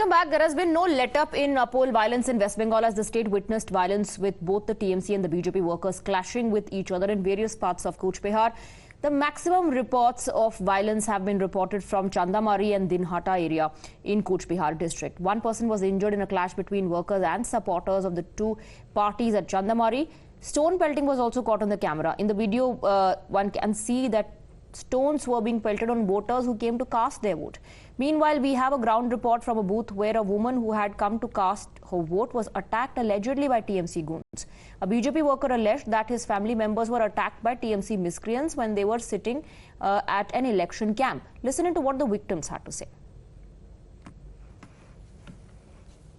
Welcome back. There has been no let-up in poll violence in West Bengal as the state witnessed violence with both the TMC and the BJP workers clashing with each other in various parts of Cooch Behar. The maximum reports of violence have been reported from Chandamari and Dinhata area in Cooch Behar district. One person was injured in a clash between workers and supporters of the two parties at Chandamari. Stone pelting was also caught on the camera. In the video, one can see that stones were being pelted on voters who came to cast their vote. Meanwhile, we have a ground report from a booth where a woman who had come to cast her vote was attacked allegedly by TMC goons. A BJP worker alleged that his family members were attacked by TMC miscreants when they were sitting at an election camp. Listen to what the victims had to say.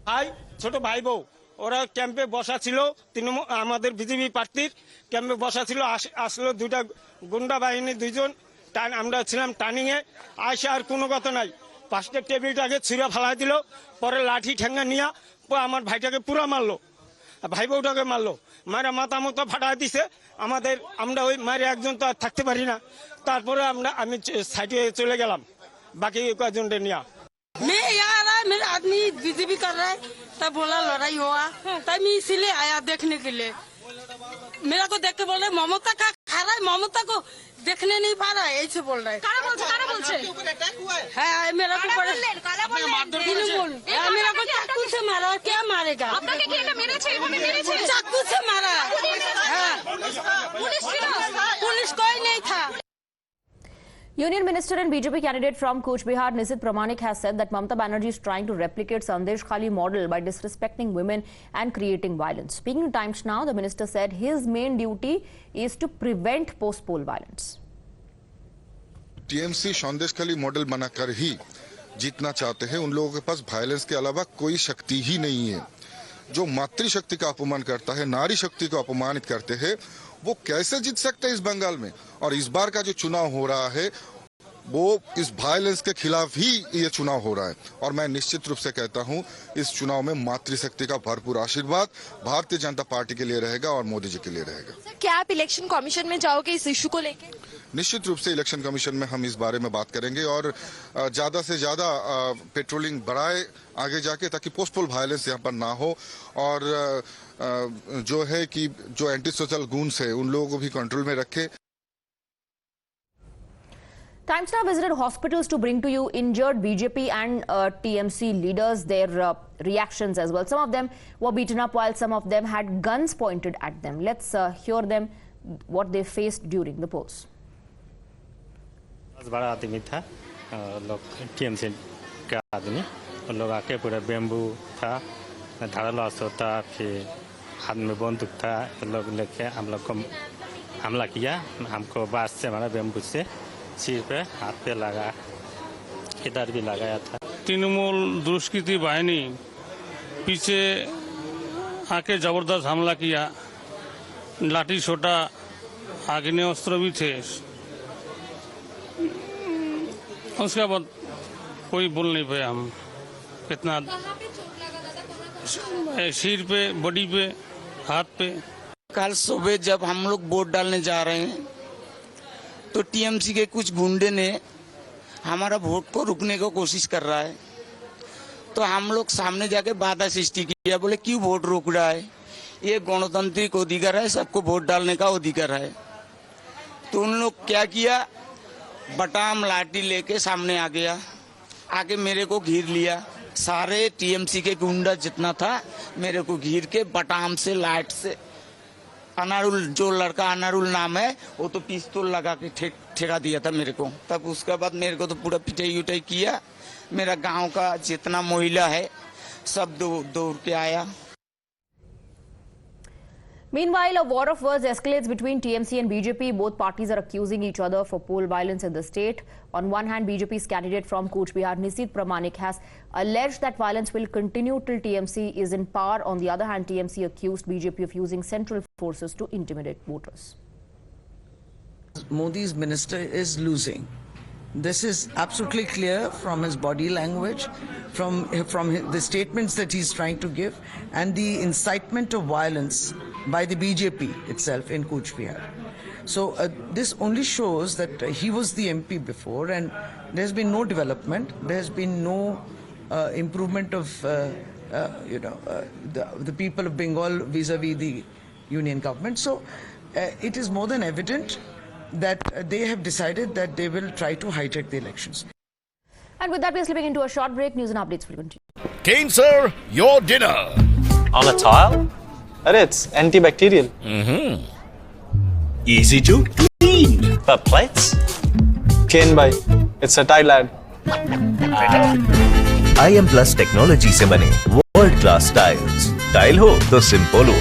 Hi, ছোট ভাই বউ ওরা ক্যাম্পে বসা ছিল আমাদের BJP প্রার্থীর ক্যাম্পে বসা ছিল আসলো দুইটা গুন্ডা বাহিনী দুইজন আমরা ছিলাম টার্নিং এ আইসা আর কোনো কথা নাই পাশে টেবিলটাকে ছিঁড়ে ফেলাই দিল পরে লাঠি ঠেঙ্গা নিয়ে আমার ভাইটাকে পুরো মারলো ভাই বউটাকে মারলো মারা মাথা মতো ফাটাই দিছে আমাদের আমরা ওই মারে একজন তো আর থাকতে পারি না তারপরে আমি সাইডে চলে গেলাম বাকি কয়েকজনকে নিয়ে मैं यहाँ आ रहा है मेरा आदमी बीजेपी कर रहा है तब बोला लड़ाई हुआ तब मैं इसीलिए आया देखने के लिए मेरा को देख के बोल रहे ममता का खा रहा है ममता को देखने नहीं पा रहा है ऐसे बोल रहा है मेरा को मेरा को चाकू से मारा क्या मारेगा चाकू से मारा पुलिस कोई नहीं था. Union Minister and BJP candidate from Cooch Behar, Nisit Pramanik, has said that Mamata Banerjee is trying to replicate Sandesh Khali model by disrespecting women and creating violence. Speaking to Times Now, the minister said his main duty is to prevent post-poll violence. TMC संदेश खाली model बनाकर ही जीतना चाहते हैं. उन लोगों के पास violence के अलावा कोई शक्ति ही नहीं है. जो मातृशक्ति का अपमान करता है, नारी शक्ति को अपमानित करते हैं, वो कैसे जीत सकते हैं इस बंगाल में. और इस बार का जो चुनाव हो रहा है वो इस वायलेंस के खिलाफ ही ये चुनाव हो रहा है. और मैं निश्चित रूप से कहता हूं इस चुनाव में मातृशक्ति का भरपूर आशीर्वाद भारतीय जनता पार्टी के लिए रहेगा और मोदी जी के लिए रहेगा. क्या आप इलेक्शन कमीशन में जाओगे इस इशू को लेकर? निश्चित रूप से इलेक्शन कमीशन में हम इस बारे में बात करेंगे और ज्यादा से ज्यादा पेट्रोलिंग बढ़ाए आगे जाके ताकि पोस्ट पोल वायलेंस यहाँ पर ना हो और जो है कि जो एंटी सोशल गूंस है उन लोगों को भी कंट्रोल में रखे. Times Now visited hospitals to bring to you injured BJP and TMC leaders, their reactions as well. Some of them were beaten up while some of them had guns pointed at them. Let's hear them what they faced during the polls. बड़ा आदमी था लोग TMC का आदमी उन लोग आके पूरा बेम्बू था धारालो होता फिर हाथ में बंदूक था लोग लेके हम लोग को हमला किया. हमको बाँस से हमारा बेम्बू से सिर पे हाथ पे लगा इधर भी लगाया था. तृणमूल दुष्कृति बाहिनी पीछे आके जबरदस्त हमला किया. लाठी छोटा आग्नेय अस्त्र भी थे. उसके बाद कोई बोल नहीं पाया. हम कितना सिर पे बॉडी पे हाथ पे. कल सुबह जब हम लोग वोट डालने जा रहे हैं तो टीएमसी के कुछ गुंडे ने हमारा वोट को रुकने की कोशिश कर रहा है. तो हम लोग सामने जाके बाधा सृष्टि किया. बोले क्यों वोट रोक रहा है, ये गणतांत्रिक अधिकार है, सबको वोट डालने का अधिकार है. तो उन लोग क्या किया, बटाम लाठी लेके सामने आ गया, आके मेरे को घेर लिया. सारे टीएमसी के गुंडा जितना था मेरे को घेर के बटाम से लाइट से अनारुल जो लड़का अनारुल नाम है वो तो पिस्तौल लगा के ठेका दिया था मेरे को. तब उसके बाद मेरे को तो पूरा पिटाई उटाई किया. मेरा गांव का जितना महिला है सब दौड़ के आया. Meanwhile, a war of words escalates between TMC and BJP. Both parties are accusing each other for poll violence in the state. On one hand, BJP's candidate from Cooch Behar, Nisit Pramanik, has alleged that violence will continue till TMC is in power. On the other hand, TMC accused BJP of using central forces to intimidate voters. Modi's minister is losing. This is absolutely clear from his body language, from the statements that he's trying to give, and the incitement of violence by the BJP itself in Cooch Behar. So this only shows that he was the MP before, and there's been no development. There's been no improvement of the people of Bengal vis-a-vis the union government. So it is more than evident that they have decided that they will try to hijack the elections. And with that, we are slipping into a short break. News and updates will continue. Kane sir, your dinner. On a tile? It's antibacterial. Easy to clean. But plates? Clean by. It's a tile lad. IM Plus technology से बने world class tiles, tile हो तो simple हो.